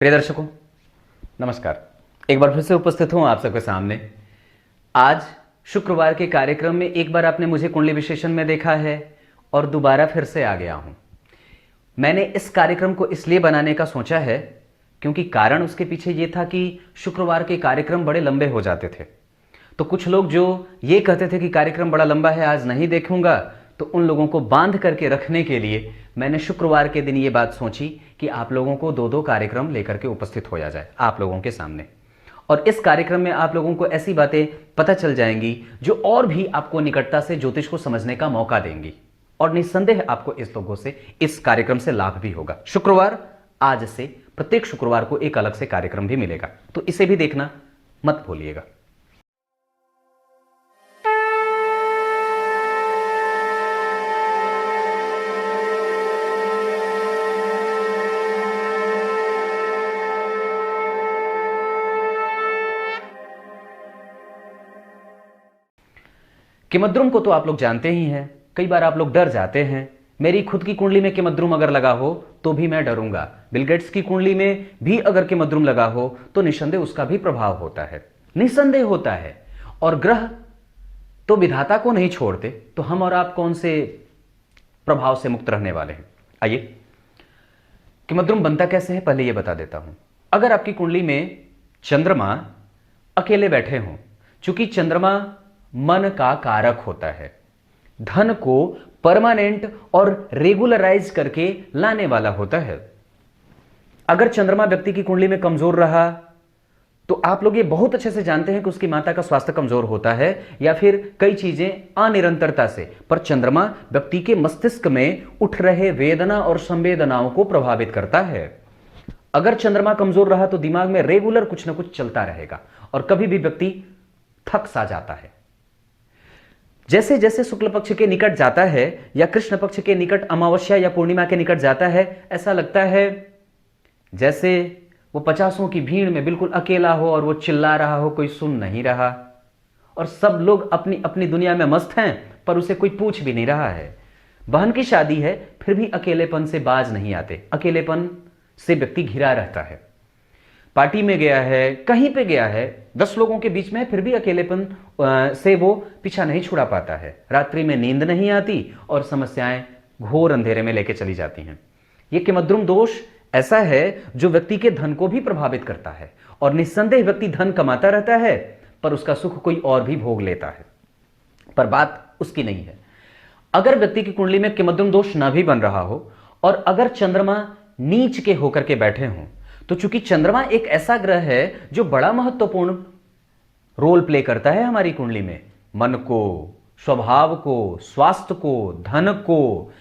प्रिय दर्शकों, नमस्कार। एक बार फिर से उपस्थित हूं आप सबके सामने। आज शुक्रवार के कार्यक्रम में एक बार आपने मुझे कुंडली विश्लेषण में देखा है और दोबारा फिर से आ गया हूं। मैंने इस कार्यक्रम को इसलिए बनाने का सोचा है क्योंकि कारण उसके पीछे यह था कि शुक्रवार के कार्यक्रम बड़े लंबे हो जाते थे। तो कुछ लोग जो ये कहते थे कि कार्यक्रम बड़ा लंबा है, आज नहीं देखूंगा, तो उन लोगों को बांध करके रखने के लिए मैंने शुक्रवार के दिन ये बात सोची कि आप लोगों को दो दो कार्यक्रम लेकर के उपस्थित हो जाए आप लोगों के सामने। और इस कार्यक्रम में आप लोगों को ऐसी बातें पता चल जाएंगी जो और भी आपको निकटता से ज्योतिष को समझने का मौका देंगी, और निस्संदेह आपको इस लोगों से, इस कार्यक्रम से लाभ भी होगा। शुक्रवार, आज से प्रत्येक शुक्रवार को एक अलग से कार्यक्रम भी मिलेगा, तो इसे भी देखना मत भूलिएगा। किमद्रुम को तो आप लोग जानते ही हैं। कई बार आप लोग डर जाते हैं। मेरी खुद की कुंडली में किमद्रुम अगर लगा हो तो भी मैं डरूंगा। बिल गेट्स की कुंडली में भी अगर किमद्रुम लगा हो तो निस्संदेह उसका भी प्रभाव होता है, निस्संदेह होता है। और ग्रह तो विधाता को नहीं छोड़ते, तो हम और आप कौन से प्रभाव से मुक्त रहने वाले हैं। आइए, किमद्रुम बनता कैसे है पहले यह बता देता हूं। अगर आपकी कुंडली में चंद्रमा अकेले बैठे हों, चूंकि चंद्रमा मन का कारक होता है, धन को परमानेंट और रेगुलराइज करके लाने वाला होता है। अगर चंद्रमा व्यक्ति की कुंडली में कमजोर रहा तो आप लोग ये बहुत अच्छे से जानते हैं कि उसकी माता का स्वास्थ्य कमजोर होता है या फिर कई चीजें अनिरंतरता से, पर चंद्रमा व्यक्ति के मस्तिष्क में उठ रहे वेदना और संवेदनाओं को प्रभावित करता है। अगर चंद्रमा कमजोर रहा तो दिमाग में रेगुलर कुछ ना कुछ चलता रहेगा और कभी भी व्यक्ति थक सा जाता है। जैसे जैसे शुक्ल पक्ष के निकट जाता है या कृष्ण पक्ष के निकट, अमावस्या या पूर्णिमा के निकट जाता है, ऐसा लगता है जैसे वो पचासों की भीड़ में बिल्कुल अकेला हो और वो चिल्ला रहा हो, कोई सुन नहीं रहा, और सब लोग अपनी अपनी दुनिया में मस्त हैं पर उसे कोई पूछ भी नहीं रहा है। बहन की शादी है फिर भी अकेलेपन से बाज नहीं आते, अकेलेपन से व्यक्ति घिरा रहता है। पार्टी में गया है, कहीं पे गया है, 10 लोगों के बीच में, फिर भी अकेलेपन से वो पीछा नहीं छुड़ा पाता है। रात्रि में नींद नहीं आती और समस्याएं घोर अंधेरे में लेके चली जाती हैं। ये किमद्रुम दोष ऐसा है जो व्यक्ति के धन को भी प्रभावित करता है, और निस्संदेह व्यक्ति धन कमाता रहता है पर उसका सुख कोई और भी भोग लेता है, पर बात उसकी नहीं है। अगर व्यक्ति की कुंडली में किमद्रुम दोष ना भी बन रहा हो और अगर चंद्रमा नीच के होकर के बैठे हों, तो चूंकि चंद्रमा एक ऐसा ग्रह है जो बड़ा महत्वपूर्ण रोल प्ले करता है हमारी कुंडली में, मन को, स्वभाव को, स्वास्थ्य को, धन को,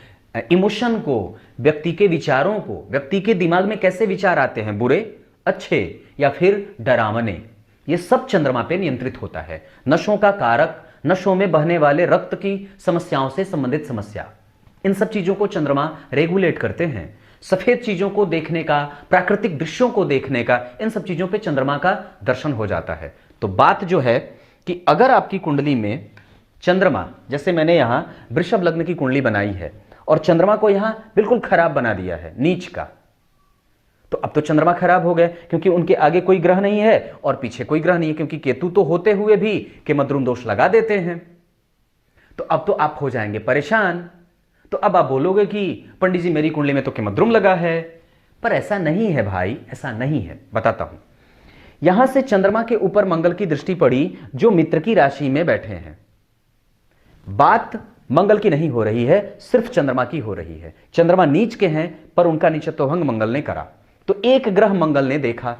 इमोशन को, व्यक्ति के विचारों को, व्यक्ति के दिमाग में कैसे विचार आते हैं, बुरे, अच्छे या फिर डरावने, ये सब चंद्रमा पे नियंत्रित होता है। नशों का कारक, नशों में बहने वाले रक्त की समस्याओं से संबंधित समस्या, इन सब चीजों को चंद्रमा रेगुलेट करते हैं। सफेद चीजों को देखने का, प्राकृतिक दृश्यों को देखने का, इन सब चीजों पे चंद्रमा का दर्शन हो जाता है। तो बात जो है कि अगर आपकी कुंडली में चंद्रमा, जैसे मैंने यहां वृषभ लग्न की कुंडली बनाई है और चंद्रमा को यहां बिल्कुल खराब बना दिया है, नीच का, तो अब तो चंद्रमा खराब हो गए क्योंकि उनके आगे कोई ग्रह नहीं है और पीछे कोई ग्रह नहीं है, क्योंकि केतु तो होते हुए भी किमद्रुम दोष लगा देते हैं। तो अब तो आप हो जाएंगे परेशान। तो अब आप बोलोगे कि पंडित जी मेरी कुंडली में तो किमद्रुम लगा है, पर ऐसा नहीं है भाई, ऐसा नहीं है। बताता हूं। यहां से चंद्रमा के ऊपर मंगल की दृष्टि पड़ी जो मित्र की राशि में बैठे हैं। बात मंगल की नहीं हो रही है, सिर्फ चंद्रमा की हो रही है। चंद्रमा नीच के हैं पर उनका नीचत्व भंग मंगल ने करा, तो एक ग्रह मंगल ने देखा।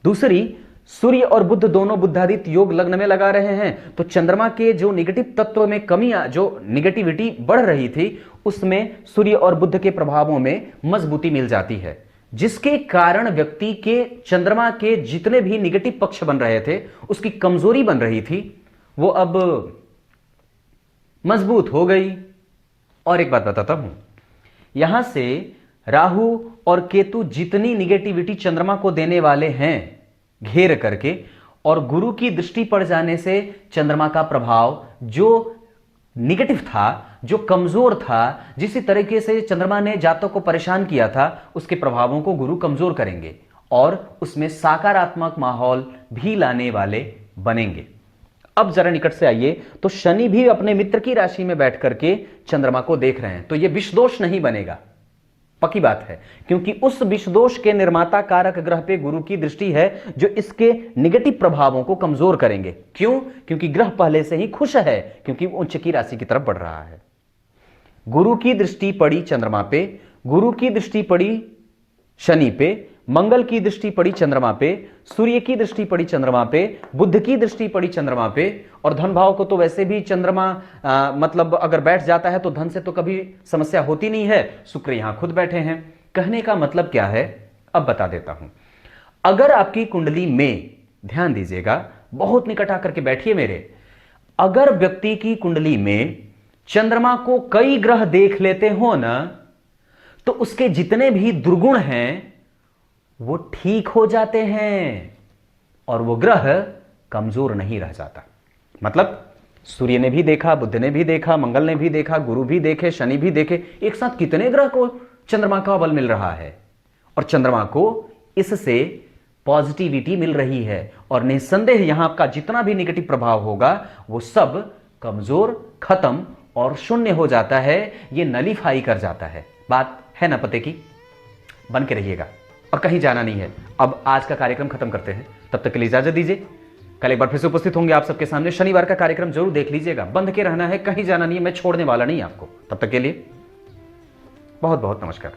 दूसरी, सूर्य और बुध दोनों बुद्धादित्य योग लग्न में लगा रहे हैं, तो चंद्रमा के जो निगेटिव तत्व में कमी, जो निगेटिविटी बढ़ रही थी, उसमें सूर्य और बुध के प्रभावों में मजबूती मिल जाती है, जिसके कारण व्यक्ति के चंद्रमा के जितने भी निगेटिव पक्ष बन रहे थे, उसकी कमजोरी बन रही थी, वो अब मजबूत हो गई। और एक बात बताता हूं, यहां से राहु और केतु जितनी निगेटिविटी चंद्रमा को देने वाले हैं घेर करके, और गुरु की दृष्टि पड़ जाने से चंद्रमा का प्रभाव जो निगेटिव था, जो कमजोर था, जिस तरीके से चंद्रमा ने जातक को परेशान किया था, उसके प्रभावों को गुरु कमजोर करेंगे और उसमें सकारात्मक माहौल भी लाने वाले बनेंगे। अब जरा निकट से आइए, तो शनि भी अपने मित्र की राशि में बैठ करके चंद्रमा को देख रहे हैं, तो यह विषदोष नहीं बनेगा, पक्की बात है, क्योंकि उस विषदोष के निर्माता कारक ग्रह पे गुरु की दृष्टि है, जो इसके निगेटिव प्रभावों को कमजोर करेंगे। क्यों? क्योंकि ग्रह पहले से ही खुश है, क्योंकि वो उच्च की राशि की तरफ बढ़ रहा है। गुरु की दृष्टि पड़ी चंद्रमा पे, गुरु की दृष्टि पड़ी शनि पे, मंगल की दृष्टि पड़ी चंद्रमा पे, सूर्य की दृष्टि पड़ी चंद्रमा पे, बुध की दृष्टि पड़ी चंद्रमा पे, और धन भाव को तो वैसे भी चंद्रमा मतलब अगर बैठ जाता है तो धन से तो कभी समस्या होती नहीं है। शुक्र यहां खुद बैठे हैं। कहने का मतलब क्या है, अब बता देता हूं। अगर आपकी कुंडली में, ध्यान दीजिएगा, बहुत निकट आकर के बैठिए मेरे, अगर व्यक्ति की कुंडली में चंद्रमा को कई ग्रह देख लेते हो ना, तो उसके जितने भी दुर्गुण हैं वो ठीक हो जाते हैं और वो ग्रह कमजोर नहीं रह जाता। मतलब सूर्य ने भी देखा, बुध ने भी देखा, मंगल ने भी देखा, गुरु भी देखे, शनि भी देखे, एक साथ कितने ग्रह को चंद्रमा का बल मिल रहा है और चंद्रमा को इससे पॉजिटिविटी मिल रही है, और निस्संदेह यहां का जितना भी नेगेटिव प्रभाव होगा वो सब कमजोर, खत्म और शून्य हो जाता है, ये नलीफाई कर जाता है। बात है ना पते की? बन के रहिएगा और कहीं जाना नहीं है। अब आज का कार्यक्रम खत्म करते हैं, तब तक के लिए इजाजत दीजिए। कल एक बार फिर से उपस्थित होंगे आप सबके सामने। शनिवार का कार्यक्रम जरूर देख लीजिएगा, बंद के रहना है, कहीं जाना नहीं है, मैं छोड़ने वाला नहीं आपको। तब तक के लिए बहुत बहुत नमस्कार।